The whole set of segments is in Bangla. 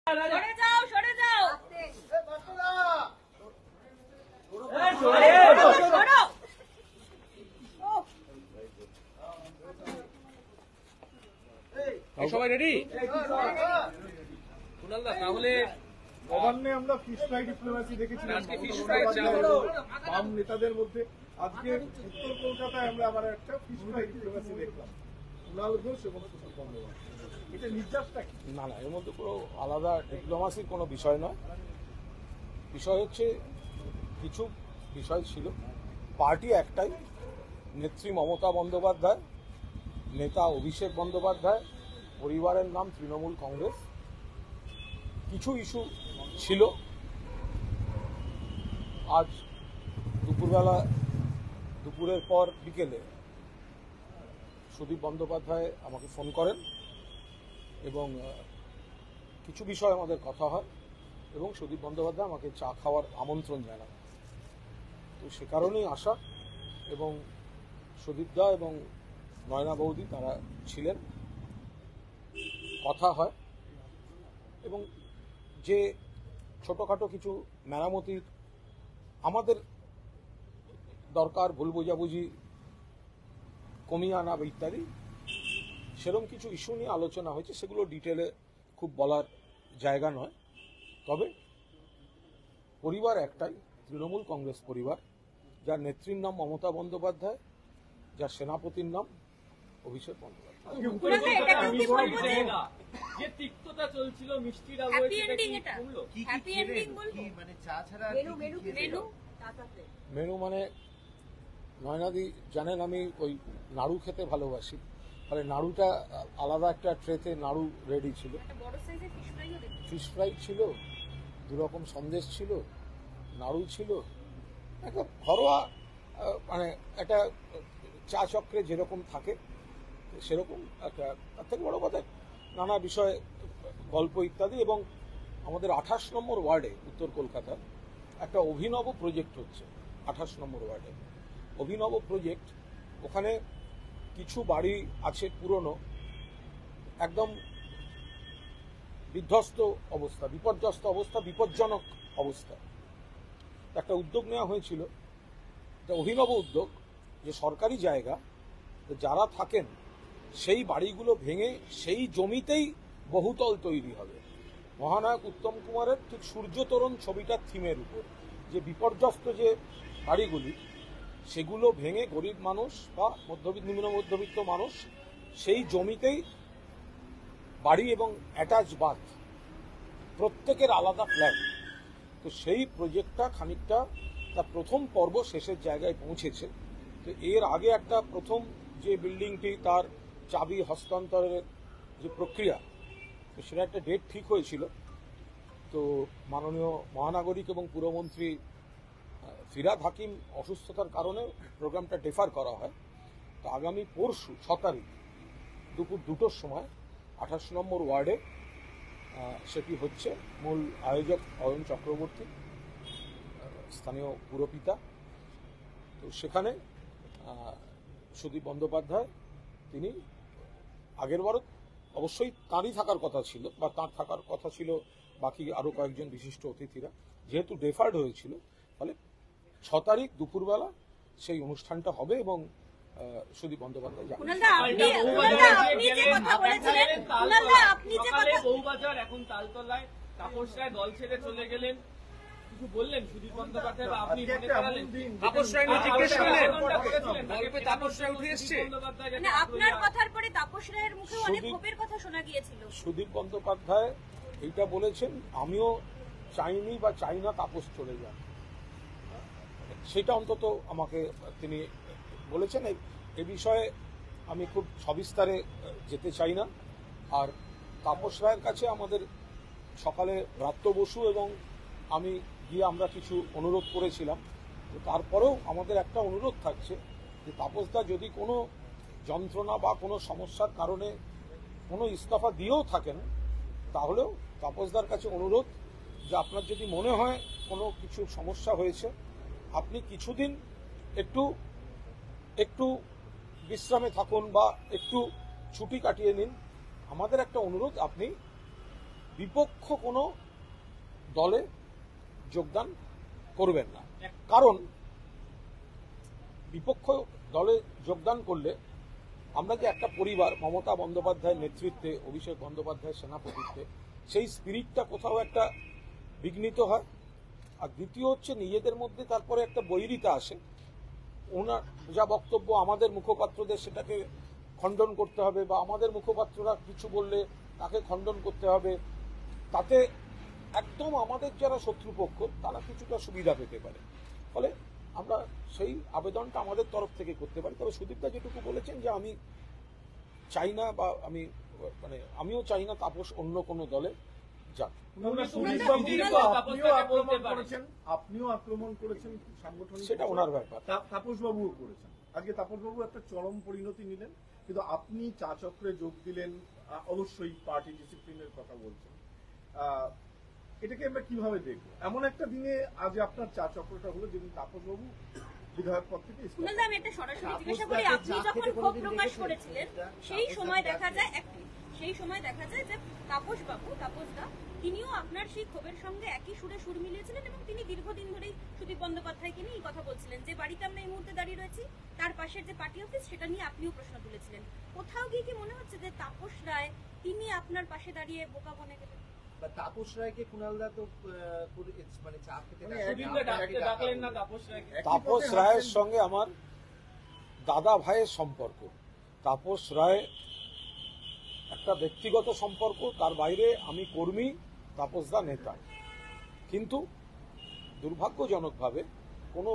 সরে যাও, সরে যাও। সবাই রেডি? কুণালদা, তাহলে নবান্নে আমরা ফিশ ফ্রাই ডিপ্লোম্যাসি দেখেছিলাম বাম নেতাদের মধ্যে। আজকে উত্তর কলকাতায় আমরা আবার একটা ফিশ ফ্রাই ডিপ্লোম্যাসি দেখলাম, কুণাল ঘোষ এবং সুশীল বন্দ্যোপাধ্যায়। এটা নির্যাসটা কি? না না, এর মধ্যে কোনো আলাদা ডিপ্লোমাসির কোনো বিষয় নয়। বিষয় হচ্ছে কিছু বিষয় ছিল। পার্টি একটাই, নেত্রী মমতা বন্দ্যোপাধ্যায়, নেতা অভিষেক বন্দ্যোপাধ্যায়, পরিবারের নাম তৃণমূল কংগ্রেস। কিছু ইস্যু ছিল। আজ দুপুরের পর বিকেলে সুদীপ বন্দ্যোপাধ্যায় আমাকে ফোন করেন এবং কিছু বিষয় আমাদের কথা হয় এবং সুদীপ বন্দ্যোপাধ্যায় আমাকে চা খাওয়ার আমন্ত্রণ জানান। তো সে কারণেই আসা, এবং সুদীপদা এবং নয়না বৌদি তারা ছিলেন, কথা হয় এবং যে ছোটোখাটো কিছু মেরামতির আমাদের দরকার, ভুল বোঝাবুঝি কমিয়ে আনা ইত্যাদি, সেরকম কিছু ইস্যু নিয়ে আলোচনা হয়েছে। সেগুলো ডিটেলে খুব বলার জায়গা নয়। তবে পরিবার একটাই, তৃণমূল কংগ্রেস পরিবার, যার নেত্রীর নাম মমতা বন্দ্যোপাধ্যায়, যার সেনাপতির নাম অভিষেক বন্দ্যোপাধ্যায়। যে তিক্ততা চলছিল, মিষ্টির মেনু মানে নয়নাদি জানেন আমি ওই নাড়ু খেতে ভালোবাসি, মানে নাড়ুটা আলাদা একটা ট্রেতে নাড়ু রেডি ছিল, ফিশ ফ্রাই ছিল, দুরকম সন্দেশ ছিল, নাড়ু ছিল, একটা ঘরোয়া মানে একটা চা চক্রে যেরকম থাকে সেরকম একটা। তার থেকে বড় কথা নানা বিষয়ে গল্প ইত্যাদি। এবং আমাদের 28 নম্বর ওয়ার্ডে উত্তর কলকাতায় একটা অভিনব প্রজেক্ট হচ্ছে। 28 নম্বর ওয়ার্ডে অভিনব প্রজেক্ট। ওখানে কিছু বাড়ি আছে পুরনো, একদম বিধ্বস্ত অবস্থা, বিপর্যস্ত অবস্থা, বিপজ্জনক অবস্থা। একটা উদ্যোগ নেওয়া হয়েছিল, একটা অভিনব উদ্যোগ, যে সরকারি জায়গা যারা থাকেন সেই বাড়িগুলো ভেঙে সেই জমিতেই বহুতল তৈরি হবে। মহানায়ক উত্তম কুমারের ঠিক সূর্যতরণ ছবিটার থিমের উপর, যে বিপর্যস্ত যে বাড়িগুলি, সেগুলো ভেঙে গরিব মানুষ বা নিম্ন মধ্যবিত্ত মানুষ সেই জমিতেই বাড়ি এবং অ্যাটাচ বাথ, প্রত্যেকের আলাদা ফ্ল্যাট। তো সেই প্রজেক্টটা খানিকটা তার প্রথম পর্ব শেষের জায়গায় পৌঁছেছে। তো এর আগে একটা প্রথম যে বিল্ডিংটি তার চাবি হস্তান্তরের যে প্রক্রিয়া, তো সেটা একটা ডেট ঠিক হয়েছিল। তো মাননীয় মহানাগরিক এবং পুরমন্ত্রী ফিরহাদ হাকিম অসুস্থতার কারণে প্রোগ্রামটা ডেফার করা হয়। তো আগামী পরশু 6 তারিখ দুপুর 2টোর সময় 28 নম্বর ওয়ার্ডে সেটি হচ্ছে। মূল আয়োজক অয়ন চক্রবর্তী, স্থানীয় পুরপিতা। তো সেখানে সুদীপ বন্দ্যোপাধ্যায়, তিনি আগেরবারও অবশ্যই তাঁরই থাকার কথা ছিল, বা তাঁর থাকার কথা ছিল বাকি আরো কয়েকজন বিশিষ্ট অতিথিরা। যেহেতু ডেফার্ড হয়েছিল, ফলে 6 তারিখ দুপুরবেলা সেই অনুষ্ঠানটা হবে এবং সুদীপ বন্দ্যোপাধ্যায় যাবেন। বউবাজার এখন তালতলায়, তাপস রায় দল ছেড়ে চলে গেলেন, কিছু বললেন সুদীপ বন্দ্যোপাধ্যায় বা আপনি মনে করালেন? তাপস রায় জিজ্ঞেস করলেন, গল্পে তাপস রায় উঠে এসছে। আপনার কথার পরে তাপস রায়ের মুখে অনেক ক্ষোভের কথা শোনা গিয়েছিল। সুদীপ বন্দ্যোপাধ্যায় এইটা বলেছেন, আমিও চাইনি বা চাই না তাপস চলে যান, সেটা অন্তত আমাকে তিনি বলেছেন। এ বিষয়ে আমি খুব সবিস্তারে যেতে চাই না। আর তাপস রায়ের কাছে আমাদের সকালে ব্রাত্য বসু এবং আমি গিয়ে আমরা কিছু অনুরোধ করেছিলাম। তো তারপরেও আমাদের একটা অনুরোধ থাকছে যে তাপসদা যদি কোনো যন্ত্রণা বা কোনো সমস্যার কারণে কোনো ইস্তফা দিয়েও থাকেন, তাহলেও তাপসদার কাছে অনুরোধ যে আপনার যদি মনে হয় কোনো কিছু সমস্যা হয়েছে, আপনি কিছুদিন একটু বিশ্রামে থাকুন বা একটু ছুটি কাটিয়ে নিন। আমাদের একটা অনুরোধ, আপনি বিপক্ষ কোনো দলে যোগদান করবেন না। কারণ বিপক্ষ দলে যোগদান করলে আমরা যে একটা পরিবার, মমতা বন্দ্যোপাধ্যায়ের নেতৃত্বে, অভিষেক বন্দ্যোপাধ্যায়ের সেনাপতিত্বে, সেই স্পিরিটটা কোথাও একটা বিঘ্নিত হয়। আর দ্বিতীয় হচ্ছে নিজেদের মধ্যে তারপরে একটা বৈরিতা আসে। ওনার যা বক্তব্য, আমাদের মুখপাত্রদের সেটাকে খণ্ডন করতে হবে, বা আমাদের মুখপাত্ররা কিছু বললে তাকে খণ্ডন করতে হবে। তাতে একদম আমাদের যারা শত্রুপক্ষ তারা কিছুটা সুবিধা পেতে পারে। ফলে আমরা সেই আবেদনটা আমাদের তরফ থেকে করতে পারি। তবে সুদীপদা যেটুকু বলেছেন যে আমি চাই না, বা আমিও চাই না তাপস অন্য কোনো দলে যাক। আপনিও আক্রমণ করেছেন সাংগঠনিক, সেটা ওনার ব্যাপার। তাপসবাবুও করেছেন। আজকে তাপসবাবু একটা চরম পরিণতি নিলেন, কিন্তু আপনি চা চক্রে যোগ দিলেন, অবশ্যই পার্টি ডিসিপ্লিনের কথা বলছেন। এটাকে আমরা কিভাবে দেখবো? এমন একটা দিনে আজ আপনার চা চক্রটা হলো যেদিন তাপসবাবু বিধায়ক পদ থেকে কুণালদা, আমি একটা সরাসরি জিজ্ঞাসা করি, আপনি যখন ক্ষোভ প্রকাশ করেছিলেন সেই সময় দেখা যায় যে তাপসদা তিনিও আপনার সেই ক্ষোভের সঙ্গে একই সুরে সুর মিলিয়েছিলেন, এবং তিনি দীর্ঘদিন ধরেই সুদীপ বন্দ্যোপাধ্যায়কে নিয়ে এই কথা বলছিলেন যে বাড়িতে আমরা এই মুহূর্তে দাঁড়িয়ে রয়েছি, তার পাশের যে পার্টি অফিস সেটা নিয়ে আপনিও প্রশ্ন তুলেছিলেন। কোথাও গিয়ে কি মনে হচ্ছে যে তাপস রায় তিনি আপনার পাশে দাঁড়িয়ে বোকা বনে গেলেন? তাপস রায়কে কুণালদা তো মানে চাপ খেতে ডাকলেন না তাপস রায়কে? তাপস রায়ের সঙ্গে আমার দাদা ভাইয়ের সম্পর্ক। তাপস রায় একটা ব্যক্তিগত সম্পর্ক, তার বাইরে আমি কর্মী, তাপসদা নেতা। কিন্তু দুর্ভাগ্যজনকভাবে কোনো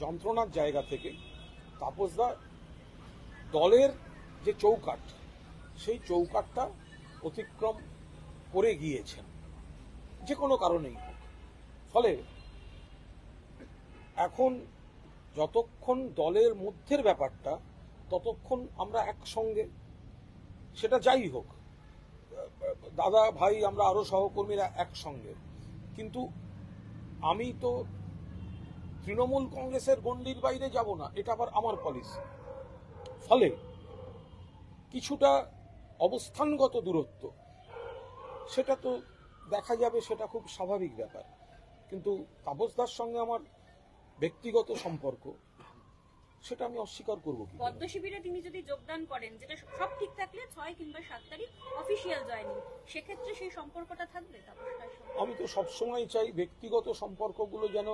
যন্ত্রণার জায়গা থেকে তাপসদা দলের যে চৌকাঠ, সেই চৌকাঠটা অতিক্রম করে গিয়েছেন, যে কোনো কারণেই হোক। ফলে এখন যতক্ষণ দলের মধ্যের ব্যাপারটা, ততক্ষণ আমরা একসঙ্গে, সেটা যাই হোক, দাদা ভাই আমরা আরো সহকর্মীরা একসঙ্গে। কিন্তু আমি তো তৃণমূল কংগ্রেসের গণ্ডির বাইরে যাব না, এটা আবার আমার পলিসি। ফলে কিছুটা অবস্থানগত দূরত্ব, সেটা তো দেখা যাবে, সেটা খুব স্বাভাবিক ব্যাপার। কিন্তু তাপসদার সঙ্গে আমার ব্যক্তিগত সম্পর্ক, সেটা আমি অস্বীকার করবো কি? পদ্ম শিবিরে তিনি যদি যোগদান করেন, যেটা সব ঠিক থাকলে 6 কিংবা 7 তারিখ অফিসিয়াল জয়েনিং, সেক্ষেত্রে সেই সম্পর্কটা থাকবে তাপসদার সঙ্গে? আমি তো সবসময় চাই ব্যক্তিগত সম্পর্কগুলো যেন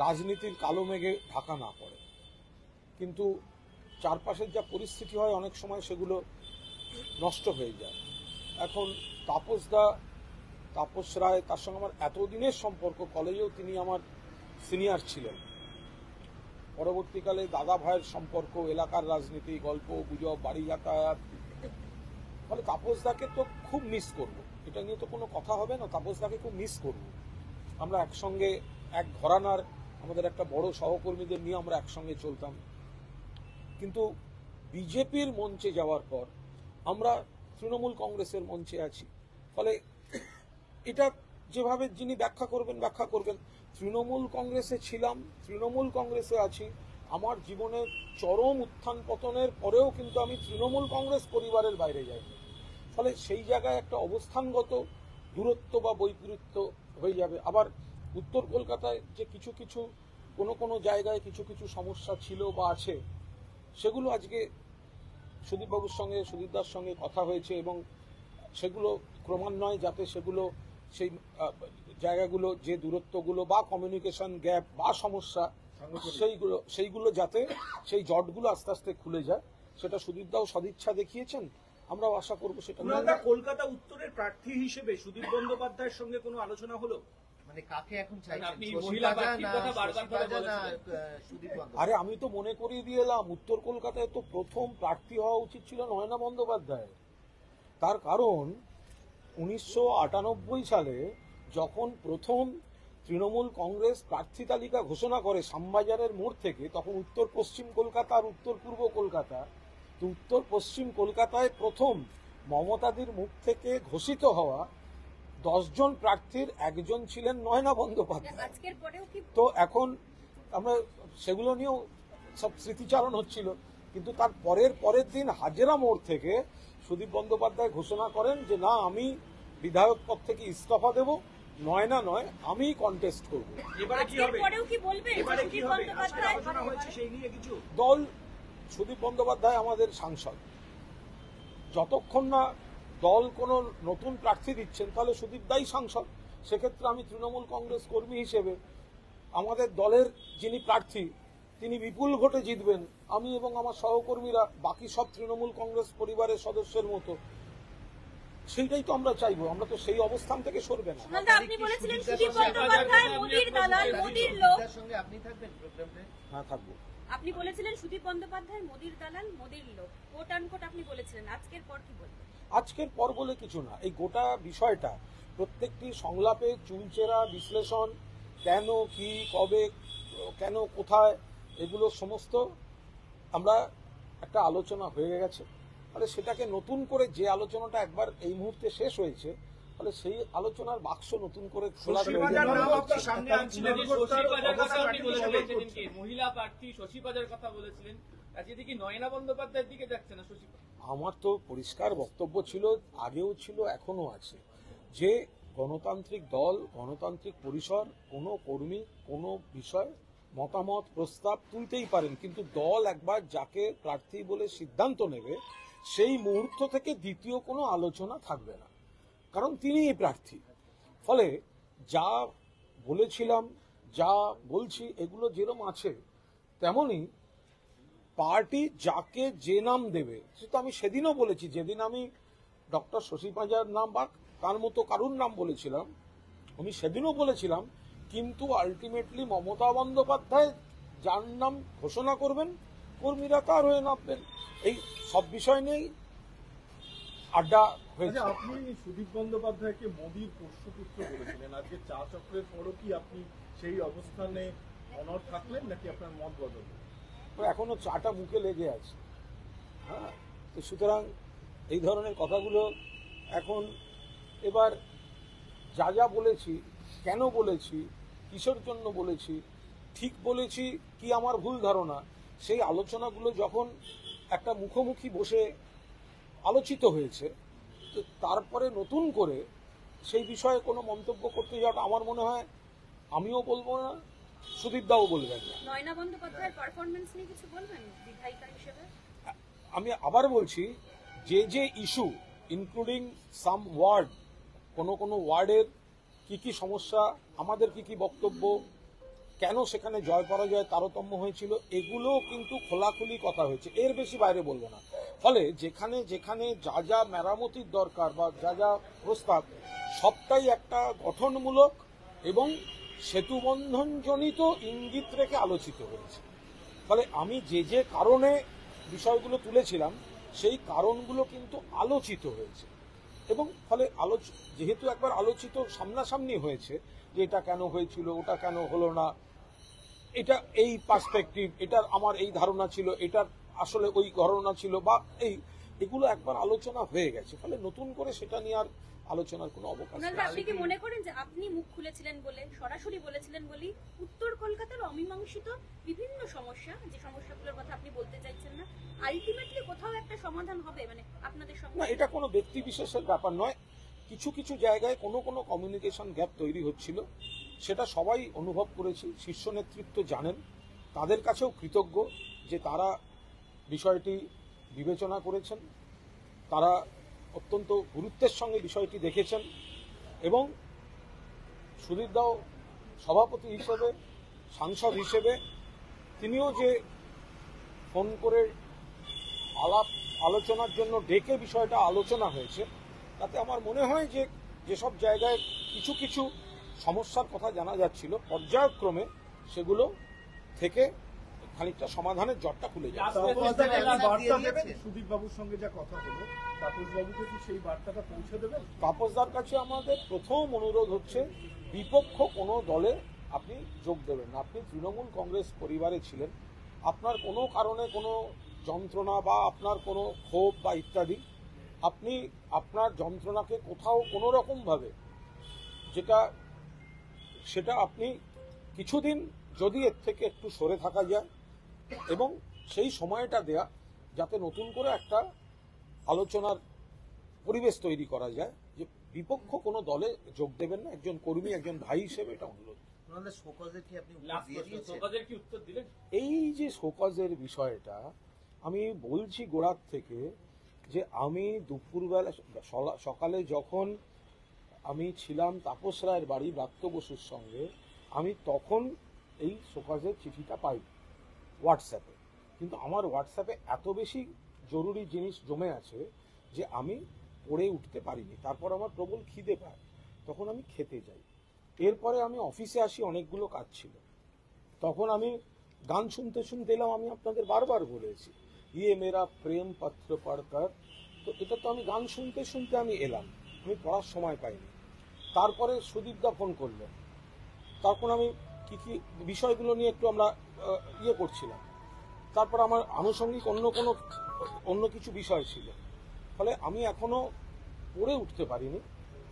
রাজনীতির কালো মেঘে ঢাকা না পড়ে। কিন্তু চারপাশের যা পরিস্থিতি হয়, অনেক সময় সেগুলো নষ্ট হয়ে যায়। এখন তাপস রায়, তার সঙ্গে আমার এতদিনের সম্পর্ক, কলেজেও তিনি আমার সিনিয়র ছিলেন। পরবর্তীকালে দাদা ভাইয়ের সম্পর্ক, এলাকার রাজনীতি, গল্প গুজব, বাড়ি যাতায়াত। ফলে তাপসদাকে তো খুব মিস করব, এটা নিয়ে তো কোনো কথা হবে না। তাপসদাকে খুব মিস করব। আমরা একসঙ্গে এক ঘরানার, আমাদের একটা বড় সহকর্মীদের নিয়ে আমরা একসঙ্গে চলতাম। কিন্তু বিজেপির মঞ্চে যাওয়ার পর আমরা তৃণমূল কংগ্রেসের মঞ্চে আছি। ফলে এটা যেভাবে যিনি ব্যাখ্যা করবেন। তৃণমূল কংগ্রেসে ছিলাম, তৃণমূল কংগ্রেসে আছি। আমার জীবনের চরম উত্থান পতনের পরেও কিন্তু আমি তৃণমূল কংগ্রেস পরিবারের বাইরে যাইনি। ফলে সেই জায়গায় একটা অবস্থানগত দূরত্ব বা বৈপরীত্য হয়ে যাবে। আবার উত্তর কলকাতায় যে কিছু কোনো জায়গায় কিছু সমস্যা ছিল বা আছে, সেগুলো আজকে সুদীপবাবুর সঙ্গে, সুদীপদার সঙ্গে কথা হয়েছে, এবং সেগুলো ক্রমান্বয়ে যাতে সেগুলো, সেই জায়গাগুলো, যে দূরত্বগুলো বা কমিউনিকেশন গ্যাপ বা সমস্যা, সেইগুলো যাতে, সেই জটগুলো আস্তে আস্তে খুলে যায়, সেটা সুদীপদাও সদিচ্ছা দেখিয়েছেন। আমরাও আশা করবো সেটা। কলকাতা উত্তরের প্রার্থী হিসেবে সুদীপ বন্দ্যোপাধ্যায়ের সঙ্গে কোনো আলোচনা হলো? মানে কাকে এখন আরে আমি তো মনে করিয়ে দিয়ে এলাম, উত্তর কলকাতায় তো প্রথম প্রার্থী হওয়া উচিত ছিল নয়না বন্দ্যোপাধ্যায়। তার কারণ 1998 সালে যখন প্রথম তৃণমূল কংগ্রেস প্রার্থী তালিকা ঘোষণা করে শ্যামবাজারের মোড় থেকে, তখন উত্তর পশ্চিম কলকাতা আর উত্তর পূর্ব কলকাতা, তো উত্তর পশ্চিম কলকাতায় প্রথম মমতাদির মুখ থেকে ঘোষিত হওয়া 10 জন প্রার্থীর একজন ছিলেন নয়না বন্দ্যোপাধ্যায়। তো এখন আমরা সেগুলো নিয়েও সব স্মৃতিচারণ হচ্ছিল। কিন্তু তার পরের দিন হাজেরা মোড় থেকে সুদীপ বন্দ্যোপাধ্যায় ঘোষণা করেন যে না, আমি বিধায়ক পদ থেকে ইস্তফা দেব, নয় না নয় আমি কন্টেস্ট করব। এবারে কি আজকের হবে? পরেও কি বলবেন এবারে কি সুদীপ হবে? আজকে বন্দ্যোপাধ্যায় আলোচনা হয়েছে সেই নিয়ে কিছু? দল, সুদীপ বন্দ্যোপাধ্যায় আমাদের সাংসদ, যতক্ষণ না দল কোনো নতুন প্রার্থী দিচ্ছেন তাহলে সুদীপ দাই সাংসদ। সেক্ষেত্রে আমি তৃণমূল কংগ্রেস কর্মী হিসেবে আমাদের দলের যিনি প্রার্থী তিনি বিপুল ভোটে জিতবেন, আমি এবং আমার সহকর্মীরা বাকি সব তৃণমূল কংগ্রেস পরিবারের সদস্যের মতো, সেইটাই তো আমরা চাইবো। আমরা তো সেই অবস্থান থেকে সরবে না। সুনন্দা, আপনি বলেছিলেন সুদীপ বন্দ্যোপাধ্যায় মোদির দালাল, মোদির লোক। হ্যাঁ, থাকবো। আপনি বলেছিলেন সুদীপ বন্দ্যোপাধ্যায় মোদির দালাল, মোদির লোক, কোট আনকোট আপনি বলেছিলেন। আজকের পর কি বলবেন? আজকের পর বলে কিছু না, এই গোটা বিষয়টা প্রত্যেকটি সংলাপে চুলচেরা বিশ্লেষণ, কেন, কি, কবে, কেন, কোথায়, এগুলো সমস্ত আমরা একটা আলোচনা হয়ে গেছে। তাহলে সেটাকে নতুন করে, যে আলোচনাটা একবার এই মুহূর্তে শেষ হয়েছে, তাহলে সেই আলোচনার বাক্স নতুন করে খোলার শশী প্রয়োজন পাজার নেই। নাম আপনি সামনে আনছিলেন, শশী পাজার কথা আপনি অবস্থান বলেছিলেন পার্টি সেদিনকে, মহিলা প্রার্থী শশী পাজার কথা বলেছিলেন। আজকে দেখি নয়না বন্দ্যোপাধ্যায়ের দিকে যাচ্ছে না শশী পাজা। আমার তো পরিষ্কার বক্তব্য ছিল, আগেও ছিল, এখনো আছে, যে গণতান্ত্রিক দল, গণতান্ত্রিক পরিসর, কোনো কর্মী কোনো বিষয় মতামত প্রস্তাব তুলতেই পারেন, কিন্তু দল একবার যাকে প্রার্থী বলে সিদ্ধান্ত নেবে সেই মুহূর্ত থেকে দ্বিতীয় কোনো আলোচনা থাকবে না, কারণ তিনিই প্রার্থী। ফলে যা বলেছিলাম, যা বলছি, এগুলো যেরকম আছে তেমনি পার্টি যাকে যে নাম দেবে, সেটা আমি সেদিনও বলেছি, যেদিন আমি ডক্টর শশী পাজার নাম বা তার মতো কারুর নাম বলেছিলাম, আমি সেদিনও বলেছিলাম, কিন্তু আলটিমেটলি মমতা বন্দ্যোপাধ্যায় যার নাম ঘোষণা করবেন কর্মীরা তার হয়ে নামবেন। এই সব বিষয় নিয়েই আড্ডা হয়েছে। আচ্ছা, আপনি সুদীপ বন্দ্যোপাধ্যায়কে মোদির পোষ্যপুত্র বলেছিলেন, আজকে চা চক্রের পরও কি আপনি সেই অবস্থানে অনড় থাকলেন নাকি আপনার মত বদল? এখনো চাটা মুখে লেগে আছে। হ্যাঁ, তো সুতরাং এই ধরনের কথাগুলো এখন, এবার যা যা বলেছি, কেন বলেছি, কিসের জন্য বলেছি, ঠিক বলেছি কি আমার ভুল ধারণা, সেই আলোচনাগুলো যখন একটা মুখোমুখি বসে আলোচিত হয়েছে, তো তারপরে নতুন করে সেই বিষয়ে কোনো মন্তব্য করতে যাওয়াটা আমার মনে হয় আমিও বলবো না, সুদীপ দাও বলবেন না। নয়না বন্দ্যোপাধ্যায়ের পারফরমেন্স নিয়ে কিছু বলবেন বিধায়িকা হিসেবে? আমি আবার বলছি, যে যে ইস্যু ইনক্লুডিং সাম ওয়ার্ড, কোনো ওয়ার্ডের কি কি সমস্যা, আমাদের কি কি বক্তব্য, কেন সেখানে জয় পরাজয় তারতম্য হয়েছিল, এগুলো কিন্তু খোলাখুলি কথা হয়েছে, এর বেশি বাইরে বলবো না। ফলে যেখানে যেখানে যা যা মেরামতির দরকার বা যা যা প্রস্তাব, সবটাই একটা গঠনমূলক এবং সেতুবন্ধনজনিত ইঙ্গিত রেখে আলোচিত হয়েছে। ফলে আমি যে যে কারণে বিষয়গুলো তুলেছিলাম সেই কারণগুলো কিন্তু আলোচিত হয়েছে, এবং ফলে যেহেতু একবার আলোচিত সামনাসামনি হয়েছে যে এটা কেন হয়েছিল, ওটা কেন হলো না, এটা এই পার্সপেক্টিভ, এটার আমার এই ধারণা ছিল, এটার আসলে ওই ধারণা ছিল, বা এগুলো একবার আলোচনা হয়ে গেছে। ফলে নতুন করে সেটা নিয়ে আর আলোচনার কোনো অবকাশ নেই। আপনি কি মনে করেন যে আপনি মুখ খুলেছিলেন বলে, সরাসরি বলেছিলেন বলেই উত্তর কলকাতার অমীমাংসিত বিভিন্ন সমস্যা, যে সমস্যাগুলোর কথা আপনি বলতে চাইছেন না, আলটিমেটলি কোথাও একটা সমাধান হবে, মানে আপনাদের সঙ্গে? না, এটা কোনো ব্যক্তি বিশেষের ব্যাপার নয়। কিছু কিছু জায়গায় কোনো কমিউনিকেশন গ্যাপ তৈরি হচ্ছিল, সেটা সবাই অনুভব করেছি, শীর্ষ নেতৃত্ব জানেন, তাদের কাছেও কৃতজ্ঞ যে তারা বিষয়টি বিবেচনা করেছেন, তারা অত্যন্ত গুরুত্বের সঙ্গে বিষয়টি দেখেছেন, এবং সুদীপ দাও সভাপতি হিসেবে, সাংসদ হিসেবে তিনিও যে ফোন করে আলোচনার জন্য ডেকে বিষয়টা আলোচনা হয়েছে, তাতে আমার মনে হয় যে যেসব জায়গায় কিছু কিছু সমস্যার কথা জানা যাচ্ছিল, পর্যায়ক্রমে সেগুলো থেকে খানিকটা সমাধানের জটটা খুলে যাচ্ছে। সুদীপ বাবুর সঙ্গে যা কথা হলো, তাপস বাবুকে কি সেই বার্তাটা পৌঁছে দেবেন? তাপসদার কাছে আমাদের প্রথম অনুরোধ হচ্ছে, বিপক্ষ কোনো দলে আপনি যোগ দেবেন না। আপনি তৃণমূল কংগ্রেস পরিবারে ছিলেন, আপনার কোনো কারণে কোনো যন্ত্রণা বা আপনার কোনো ক্ষোভ বা ইত্যাদি, আপনি আপনার যন্ত্রণাকে কোথাও কোনো রকমভাবে সেটা আপনি কিছুদিন যদি এর থেকে একটু সরে থাকা যায় এবং সেই সময়টা দেয়া, যাতে নতুন করে একটা আলোচনার পরিবেশ তৈরি করা যায়, যে বিপক্ষ কোনো দলে যোগ দেবেন না, একজন কর্মী, একজন ভাই হিসেবে এটা অনুরোধ। ওনাদের শোকজের কি আপনি উত্তর লাস্ট দিয়ে প্রশ্ন, দিয়েছেন? শোকজের কি উত্তর দিলেন? এই যে শোকজের বিষয়টা আমি বলছি গোড়ার থেকে, যে আমি দুপুরবেলা সকালে যখন আমি ছিলাম তাপস রায়ের বাড়ি ব্রাত্য বসুর সঙ্গে, আমি তখন এই শোকজের চিঠিটা পাই হোয়াটসঅ্যাপে। কিন্তু আমার হোয়াটসঅ্যাপে এত বেশি জরুরি জিনিস জমে আছে যে আমি পড়ে উঠতে পারিনি। তারপর আমার প্রবল খিদে পায়, তখন আমি খেতে যাই। এরপরে আমি অফিসে আসি, অনেকগুলো কাজ ছিল, তখন আমি গান শুনতে শুনতে এলাম। আমি আপনাদের বারবার বলেছি ইয়ে মেরা প্রেম পত্র পড়কর, তো এটা তো আমি গান শুনতে শুনতে আমি এলাম, আমি পড়ার সময় পাইনি। তারপরে সুদীপদা ফোন করলো, তখন আমি কি কি বিষয়গুলো নিয়ে একটু আমরা ইয়ে করছিলাম। তারপর আমার আনুষঙ্গিক অন্য কিছু বিষয় ছিল, ফলে আমি এখনো পড়ে উঠতে পারিনি।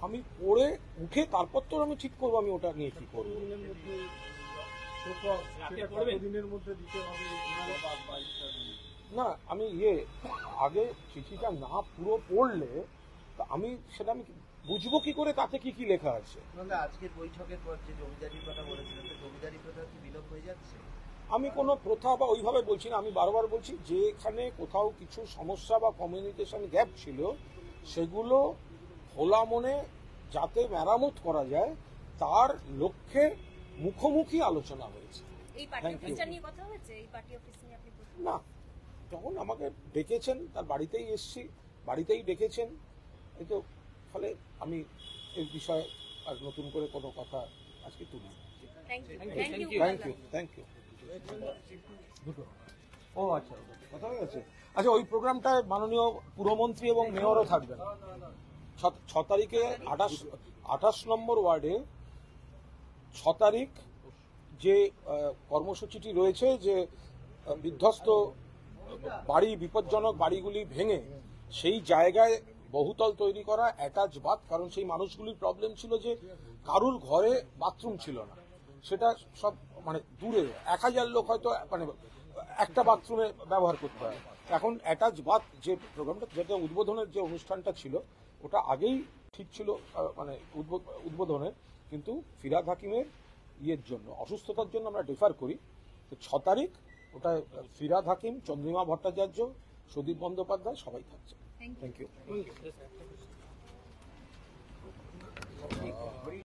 আমি পড়ে উঠে তারপর তো আমি ঠিক করবো আমি ওটা নিয়ে কি করবো। দিনের মধ্যে শোকজ সেটা কতদিনের মধ্যে দিতে হবে বা ইত্যাদি? না, আমি আগে চিঠিটা না পুরো পড়লে তা আমি বুঝবো কি করে তাতে কি কি লেখা আছে। ওনাদের আজকের বৈঠকের পর যে জমিদারির কথা বলেছিলেন, তো জমিদারি প্রথা কি বিলোপ হয়ে যাচ্ছে? আমি কোনো প্রথা বা ওইভাবে বলছি না, আমি বারবার বলছি যে এখানে কোথাও কিছু সমস্যা বা কমিউনিকেশন গ্যাপ ছিল, সেগুলো খোলা মনে যাতে মেরামত করা যায় তার লক্ষ্যে মুখোমুখি আলোচনা হয়েছে। এই পার্টি Thank you. অফিসটা নিয়ে কথা হয়েছে, এই পার্টি অফিস নিয়ে আপনি বলছেন? না, যখন আমাকে ডেকেছেন তার বাড়িতেই এসছি, বাড়িতেই ডেকেছেন, এই তো, ফলে আমি এই বিষয়ে আর নতুন করে কোনো কথা আজকে তুলি। Thank you, Thank you. Thank you, thank you. ও আচ্ছা, কথা হয়ে গেছে। আচ্ছা, ওই প্রোগ্রামটায় মাননীয় পুরমন্ত্রী এবং মেয়রও থাকবেন। 6 তারিখে 28 নম্বর ওয়ার্ডে 6 তারিখ যে কর্মসূচিটি রয়েছে, যে বিধ্বস্ত বাড়ি, বিপজ্জনক বাড়িগুলি ভেঙে সেই জায়গায় বহুতল তৈরি করা, অ্যাটাচ বাথ, কারণ সেই মানুষগুলির প্রবলেম ছিল যে কারুর ঘরে বাথরুম ছিল না, সেটা সব দূরে 1000 লোক হয়তো একটা বাথরুমে ব্যবহার করতে হয়। এখন অ্যাটাচ বাথ যে প্রোগ্রামটা, যেটা উদ্বোধনের যে অনুষ্ঠানটা ছিল, ওটা আগেই ঠিক ছিল উদ্বোধনের, কিন্তু ফিরহাদ হাকিমের জন্য, অসুস্থতার জন্য আমরা ডিফার করি। তো 6 তারিখ ওটা ফিরহাদ হাকিম, চন্দ্রিমা ভট্টাচার্য, সুদীপ বন্দ্যোপাধ্যায় সবাই থাকছে। Thank you.